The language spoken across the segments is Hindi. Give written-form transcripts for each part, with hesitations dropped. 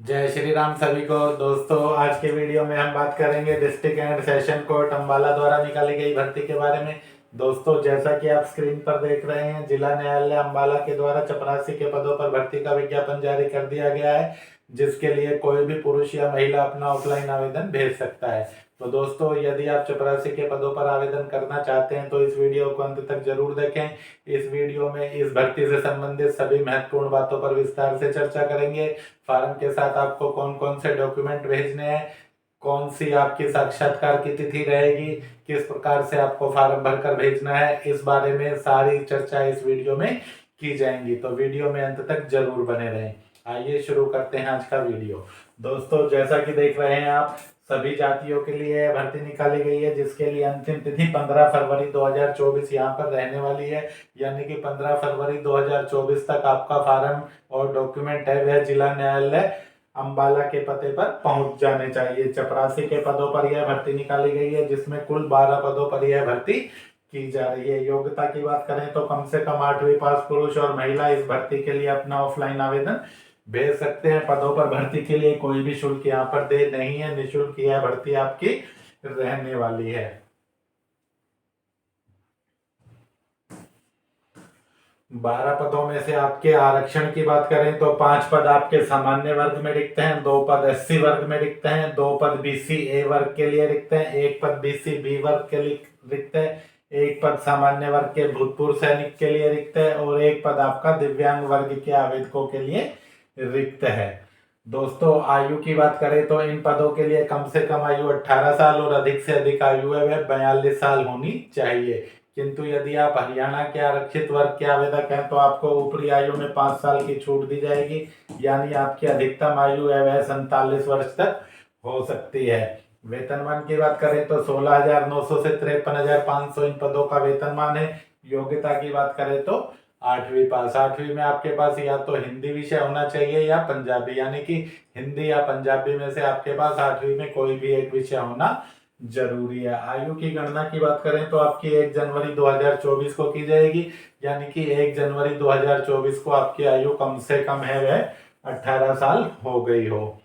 जय श्री राम सभी को। दोस्तों, आज के वीडियो में हम बात करेंगे district and session court Ambala द्वारा निकाली गई भर्ती के बारे में। दोस्तों, जैसा कि आप स्क्रीन पर देख रहे हैं, जिला न्यायालय अम्बाला के द्वारा चपरासी के पदों पर भर्ती का विज्ञापन जारी कर दिया गया है, जिसके लिए कोई भी पुरुष या महिला अपना ऑफलाइन आवेदन भेज सकता है। तो दोस्तों, यदि आप चपरासी के पदों पर आवेदन करना चाहते हैं तो इस वीडियो को अंत तक जरूर देखें। इस वीडियो में इस भर्ती से संबंधित सभी महत्वपूर्ण बातों पर विस्तार से चर्चा करेंगे। फार्म के साथ आपको कौन कौन से डॉक्यूमेंट भेजने हैं, कौन सी आपकी साक्षात्कार की तिथि रहेगी, किस प्रकार से आपको फार्म भरकर भेजना है, इस बारे में सारी चर्चा इस वीडियो में की जाएंगी। तो वीडियो में अंत तक जरूर बने रहें। आइए शुरू करते हैं आज का वीडियो। दोस्तों, जैसा कि देख रहे हैं आप, सभी जातियों के लिए भर्ती निकाली गई है, जिसके लिए अंतिम तिथि 15 फरवरी 2024 यहाँ पर रहने वाली है। यानी कि 15 फरवरी 2024 तक आपका फार्म और डॉक्यूमेंट है वह जिला न्यायालय अम्बाला के पते पर पहुंच जाने चाहिए। चपरासी के पदों पर यह भर्ती निकाली गई है, जिसमें कुल 12 पदों पर यह भर्ती की जा रही है। योग्यता की बात करें तो कम से कम 8वीं पास पुरुष और महिला इस भर्ती के लिए अपना ऑफलाइन आवेदन भेज सकते हैं। पदों पर भर्ती के लिए कोई भी शुल्क यहाँ पर दे नहीं है, निःशुल्क यह भर्ती आपकी रहने वाली है। 12 पदों में से आपके आरक्षण की बात करें तो 5 पद आपके सामान्य वर्ग में रिक्त हैं, 2 पद SC वर्ग में रिक्त हैं, 2 पद BC A वर्ग के लिए रिक्त हैं, 1 पद BC B वर्ग के लिए रिक्त है, 1 पद सामान्य वर्ग के भूतपूर्व सैनिक के लिए रिक्त है और 1 पद आपका दिव्यांग वर्ग के आवेदकों के लिए रिक्त है। दोस्तों, आयु की बात करें तो इन पदों के लिए कम से कम आयु 18 साल और अधिक से अधिक आयु है वह 42 साल होनी चाहिए। किंतु यदि आप हरियाणा के आरक्षित वर्ग के आवेदक हैं तो आपको ऊपरी आयु में 5 साल की छूट दी जाएगी, यानी आपकी अधिकतम आयु है वह 47 वर्ष तक हो सकती है। वेतनमान की बात करें तो 16,900 से 53,500 इन पदों का वेतनमान है। योग्यता की बात करें तो 8वीं पास। 8वीं में आपके पास या तो हिंदी विषय होना चाहिए या पंजाबी, यानी कि हिंदी या पंजाबी में से आपके पास 8वीं में कोई भी एक विषय होना जरूरी है। आयु की गणना की बात करें तो आपकी 1 जनवरी 2024 को की जाएगी, यानी कि 1 जनवरी 2024 को आपकी आयु कम से कम है वह 18 साल हो गई हो।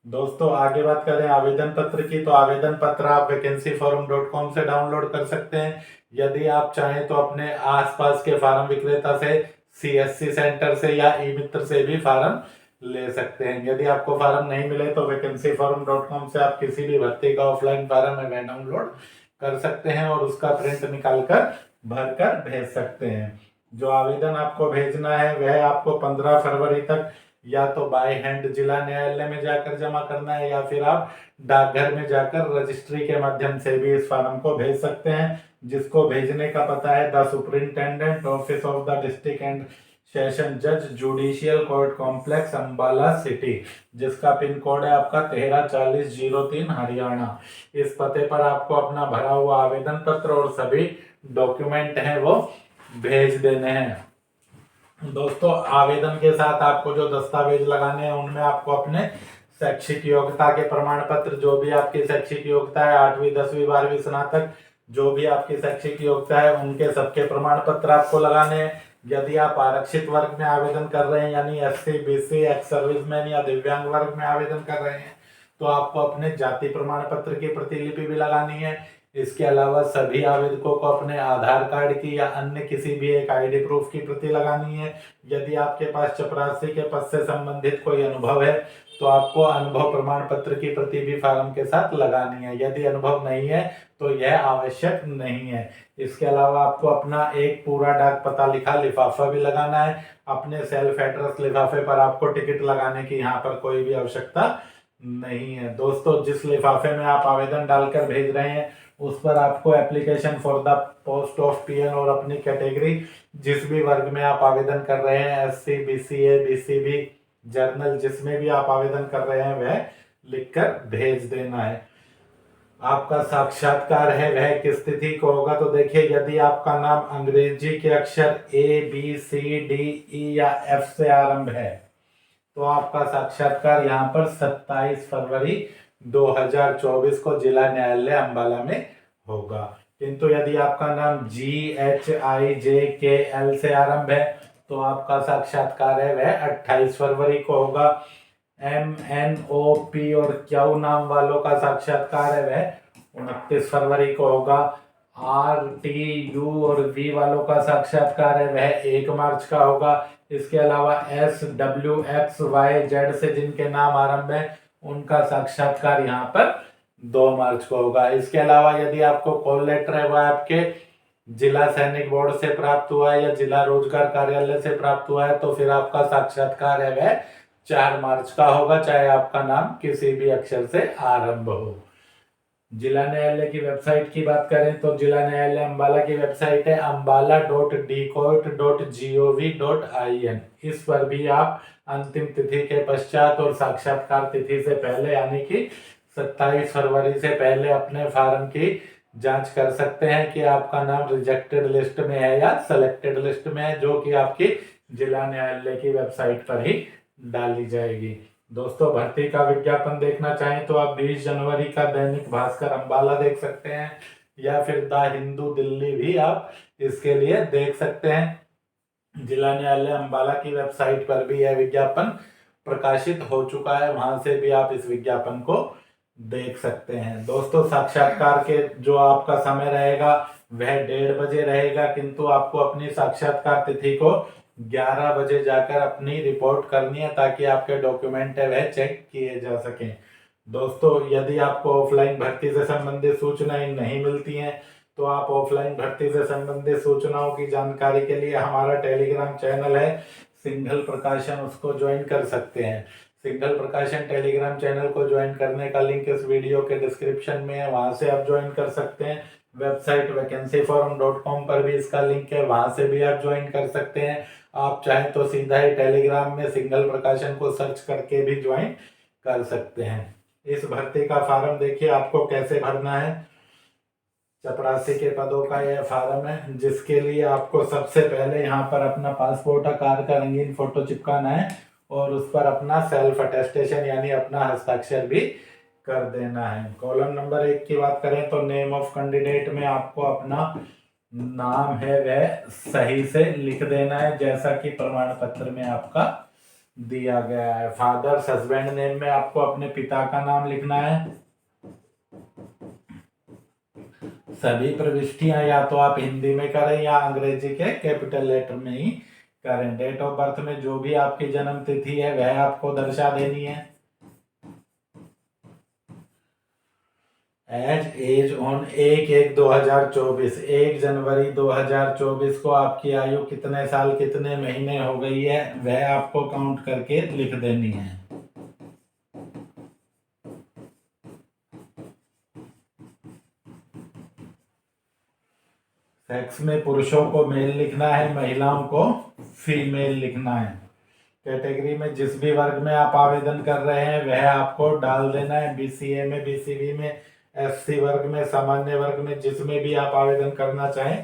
दोस्तों, आगे बात करें आवेदन पत्र की, तो आवेदन पत्र आप vacancyforum.com से डाउनलोड कर सकते हैं। यदि आप चाहें तो अपने आसपास के फार्म विक्रेता से, CSC सेंटर से या ई मित्र से भी फार्म ले सकते हैं। यदि आपको फार्म नहीं मिले तो vacancyforum.com से आप किसी भी भर्ती का ऑफलाइन फार्म है वह डाउनलोड कर सकते हैं और उसका प्रिंट निकाल कर भर कर भेज सकते हैं। जो आवेदन आपको भेजना है वह आपको 15 फरवरी तक या तो बाय हैंड जिला न्यायालय में जाकर जमा करना है या फिर आप डाकघर में जाकर रजिस्ट्री के माध्यम से भी इस फार्म को भेज सकते हैं, जिसको भेजने का पता है the superintendent office of the district and session जज judicial court complex Ambala city, जिसका पिन कोड है आपका 134003 हरियाणा। इस पते पर आपको अपना भरा हुआ आवेदन पत्र और सभी डॉक्यूमेंट हैं वो भेज देने हैं। दोस्तों, आवेदन के साथ आपको जो दस्तावेज लगाने हैं उनमें आपको अपने शैक्षिक योग्यता के प्रमाण पत्र, जो भी आपकी शैक्षिक योग्यता है 8वीं 10वीं 12वीं स्नातक, जो भी आपकी शैक्षिक योग्यता है उनके सबके प्रमाण पत्र आपको लगाने हैं। यदि आप आरक्षित वर्ग में आवेदन कर रहे हैं, यानी SC BC एक्स सर्विसमैन या दिव्यांग वर्ग में आवेदन कर रहे हैं, तो आपको अपने जाति प्रमाण पत्र की प्रतिलिपि भी लगानी है। इसके अलावा सभी आवेदकों को अपने आधार कार्ड की या अन्य किसी भी एक ID प्रूफ की प्रति लगानी है। यदि आपके पास चपरासी के पद से संबंधित कोई अनुभव है तो आपको अनुभव प्रमाण पत्र की प्रति भी फार्म के साथ लगानी है। यदि अनुभव नहीं है तो यह आवश्यक नहीं है। इसके अलावा आपको अपना एक पूरा डाक पता लिखा लिफाफा भी लगाना है। अपने सेल्फ एड्रेस लिफाफे पर आपको टिकट लगाने की यहाँ पर कोई भी आवश्यकता नहीं है। दोस्तों, जिस लिफाफे में आप आवेदन डालकर भेज रहे हैं उस पर आपको application for the post of PN और अपनी कैटेगरी, जिस भी वर्ग में आप आवेदन कर रहे हैं, SC BCA BCB जर्नल, जिसमें भी आप आवेदन कर रहे हैं वह लिखकर भेज देना है। आपका साक्षात्कार है वह किस तिथि को होगा, तो देखिए, यदि आपका नाम अंग्रेजी के अक्षर ABCDE या F से आरंभ है तो आपका साक्षात्कार यहाँ पर 27 फरवरी 2024 को जिला न्यायालय अम्बाला में होगा। किंतु यदि आपका नाम GHIJKL से आरंभ है तो आपका साक्षात्कार है वह 28 फरवरी को होगा। MNOP और क्यू नाम वालों का साक्षात्कार है वह 29 फरवरी को होगा। RTU और V वालों का साक्षात्कार है वह 1 मार्च का होगा। इसके अलावा SWXYZ से जिनके नाम आरंभ है उनका साक्षात्कार यहाँ पर 2 मार्च को होगा। इसके अलावा यदि आपको कॉल लेटर है वह आपके जिला सैनिक बोर्ड से प्राप्त हुआ है या जिला रोजगार कार्यालय से प्राप्त हुआ है तो फिर आपका साक्षात्कार है वह 4 मार्च का होगा, चाहे आपका नाम किसी भी अक्षर से आरंभ हो। जिला न्यायालय की वेबसाइट की बात करें तो जिला न्यायालय अंबाला की वेबसाइट है ambala.dcourt.gov.in। इस पर भी आप अंतिम तिथि के पश्चात और साक्षात्कार तिथि से पहले यानी कि 27 फरवरी से पहले अपने फार्म की जांच कर सकते हैं कि आपका नाम रिजेक्टेड लिस्ट में है या सेलेक्टेड लिस्ट में है, जो कि आपकी जिला न्यायालय की वेबसाइट पर ही डाली जाएगी। दोस्तों, भर्ती का विज्ञापन देखना चाहें तो आप 20 जनवरी का दैनिक भास्कर अंबाला देख सकते हैं या फिर द हिंदू दिल्ली भी आप इसके लिए देख सकते हैं। जिला न्यायालय अंबाला की वेबसाइट पर भी यह विज्ञापन प्रकाशित हो चुका है, वहां से भी आप इस विज्ञापन को देख सकते हैं। दोस्तों, साक्षात्कार के जो आपका समय रहेगा वह 1:30 बजे रहेगा, किंतु आपको अपनी साक्षात्कार तिथि को 11 बजे जाकर अपनी रिपोर्ट करनी है ताकि आपके डॉक्यूमेंट है वह चेक किए जा सकें। दोस्तों, यदि आपको ऑफलाइन भर्ती से संबंधित सूचनाएं नहीं मिलती हैं तो आप ऑफलाइन भर्ती से संबंधित सूचनाओं की जानकारी के लिए हमारा टेलीग्राम चैनल है सिंघल प्रकाशन, उसको ज्वाइन कर सकते हैं। सिंघल प्रकाशन टेलीग्राम चैनल को ज्वाइन करने का लिंक इस वीडियो के डिस्क्रिप्शन में है, वहां से आप ज्वाइन कर सकते हैं। वेबसाइट वैकेंसीफॉर्म.com पर भी इसका लिंक है, वहां से भी आप ज्वाइन कर सकते हैं। आप चाहें तो सीधा ही टेलीग्राम में सिंघल प्रकाशन को सर्च करके भी ज्वाइन कर सकते हैं। इस भर्ती का फार्म देखिए आपको कैसे भरना है। 84 के पदों का यह फार्म है, जिसके लिए आपको सबसे पहले यहाँ पर अपना पासपोर्ट आकार का रंगीन फोटो चिपकाना है और उस पर अपना सेल्फ अटेस्टेशन यानी अपना हस्ताक्षर भी कर देना है। कॉलम नंबर 1 की बात करें तो नेम ऑफ कैंडिडेट में आपको अपना नाम है वह सही से लिख देना है, जैसा कि प्रमाण पत्र में आपका दिया गया है। फादर्स हस्बैंड नेम में आपको अपने पिता का नाम लिखना है। सभी प्रविष्टियां या तो आप हिंदी में करें या अंग्रेजी के कैपिटल लेटर में ही करें। डेट ऑफ बर्थ में जो भी आपकी जन्म तिथि है वह आपको दर्शा देनी है। एज ऑन 1/1/2024, 1 जनवरी 2024 को आपकी आयु कितने साल कितने महीने हो गई है वह आपको काउंट करके लिख देनी है। सेक्स में पुरुषों को मेल लिखना है, महिलाओं को फीमेल लिखना है। कैटेगरी में जिस भी वर्ग में आप आवेदन कर रहे हैं वह आपको डाल देना है। BCA में, BCB में, SC वर्ग में, सामान्य वर्ग में, जिसमें भी आप आवेदन करना चाहें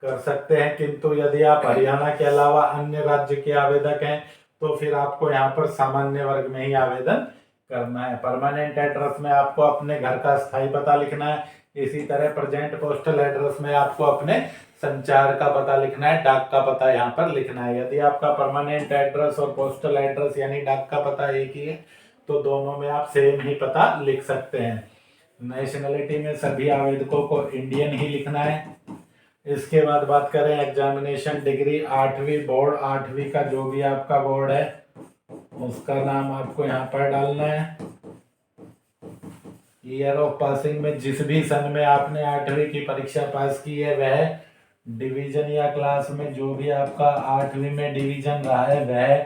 कर सकते हैं। किंतु यदि आप हरियाणा के अलावा अन्य राज्य के आवेदक हैं तो फिर आपको यहाँ पर सामान्य वर्ग में ही आवेदन करना है। परमानेंट एड्रेस में आपको अपने घर का स्थायी पता लिखना है। इसी तरह प्रेजेंट पोस्टल एड्रेस में आपको अपने संचार का पता लिखना है, डाक का पता यहाँ पर लिखना है। यदि आपका परमानेंट एड्रेस और पोस्टल एड्रेस यानी डाक का पता एक ही है तो दोनों में आप सेम ही पता लिख सकते हैं। नेशनलिटी में सभी आवेदकों को इंडियन ही लिखना है। इसके बाद बात करें एग्जामिनेशन डिग्री, 8वीं बोर्ड, 8वीं का जो भी आपका बोर्ड है उसका नाम आपको यहाँ पर डालना है। ईयर ऑफ पासिंग में जिस भी सन में आपने 8वीं की परीक्षा पास की है वह डिवीजन या क्लास में जो भी आपका 8वीं में डिवीजन रहा है वह,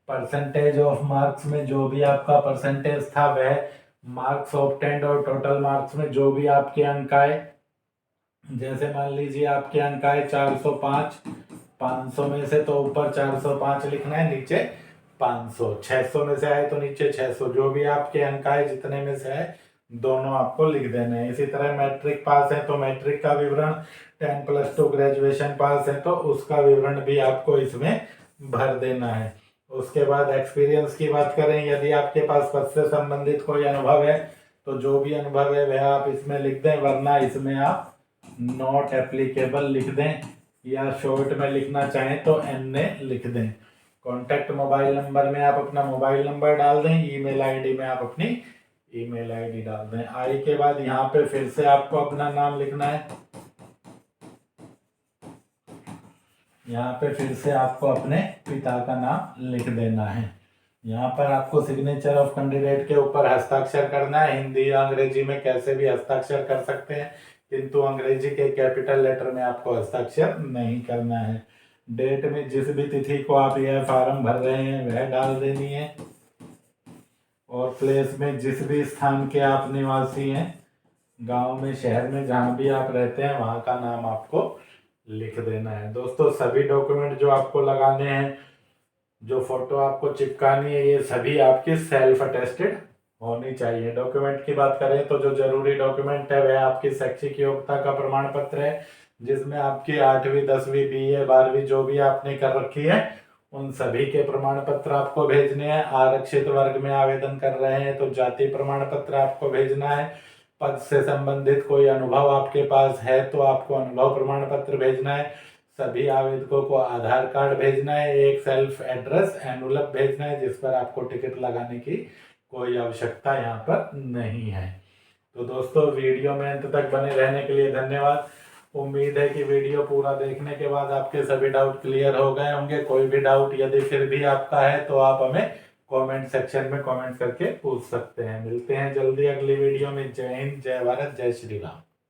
परसेंटेज ऑफ मार्क्स में जो भी आपका परसेंटेज था वह, मार्क्स ऑब्टेन्ड और टोटल मार्क्स में जो भी आपके अंक आए। जैसे मान लीजिए आपके अंक आए 405, 500 में से तो ऊपर 405 लिखना है, नीचे 500। 600 में से आए तो नीचे 600। जो भी आपके अंक आए जितने में से आए दोनों आपको लिख देने हैं। इसी तरह मैट्रिक पास है तो मैट्रिक का विवरण, 10+2 ग्रेजुएशन पास है तो उसका विवरण भी आपको इसमें भर देना है। उसके बाद एक्सपीरियंस की बात करें, यदि आपके पास पद से संबंधित कोई अनुभव है तो जो भी अनुभव है वह आप इसमें लिख दें, वरना इसमें आप नॉट एप्लीकेबल लिख दें या शॉर्ट में लिखना चाहें तो NA लिख दें। कॉन्टैक्ट मोबाइल नंबर में आप अपना मोबाइल नंबर डाल दें, ईमेल आईडी में आप अपनी ईमेल आईडी डाल दें। आई के बाद यहाँ पे फिर से आपको अपना नाम लिखना है। यहाँ पे फिर से आपको अपने पिता का नाम लिख देना है। यहाँ पर आपको सिग्नेचर ऑफ कैंडिडेट के ऊपर हस्ताक्षर करना है। हिंदी या अंग्रेजी में कैसे भी हस्ताक्षर कर सकते हैं, किंतु अंग्रेजी के कैपिटल लेटर में आपको हस्ताक्षर नहीं करना है। डेट में जिस भी तिथि को आप यह फॉर्म भर रहे हैं वह डाल देनी है। और प्लेस में जिस भी स्थान के आप निवासी हैं, गांव में, शहर में, जहां भी आप रहते हैं वहां का नाम आपको लिख देना है। दोस्तों सभी डॉक्यूमेंट जो आपको लगाने हैं, जो फोटो आपको चिपकानी है, ये सभी आपकी सेल्फ अटेस्टेड होनी चाहिए। डॉक्यूमेंट की बात करें तो जो जरूरी डॉक्यूमेंट है वह आपकी शैक्षिक योग्यता का प्रमाण पत्र है, जिसमें आपकी 8वीं 10वीं BA 12वीं जो भी आपने कर रखी है उन सभी के प्रमाण पत्र आपको भेजने हैं। आरक्षित वर्ग में आवेदन कर रहे हैं तो जाति प्रमाण पत्र आपको भेजना है। पद से संबंधित कोई अनुभव आपके पास है तो आपको अनुभव प्रमाण पत्र भेजना है। सभी आवेदकों को आधार कार्ड भेजना है। एक सेल्फ एड्रेस एनवलप भेजना है जिस पर आपको टिकट लगाने की कोई आवश्यकता यहाँ पर नहीं है। तो दोस्तों वीडियो में अंत तक बने रहने के लिए धन्यवाद। उम्मीद है कि वीडियो पूरा देखने के बाद आपके सभी डाउट क्लियर हो गए होंगे। कोई भी डाउट यदि फिर भी आपका है तो आप हमें कमेंट सेक्शन में कमेंट करके पूछ सकते हैं। मिलते हैं जल्दी अगली वीडियो में। जय हिंद, जय भारत, जय श्री राम।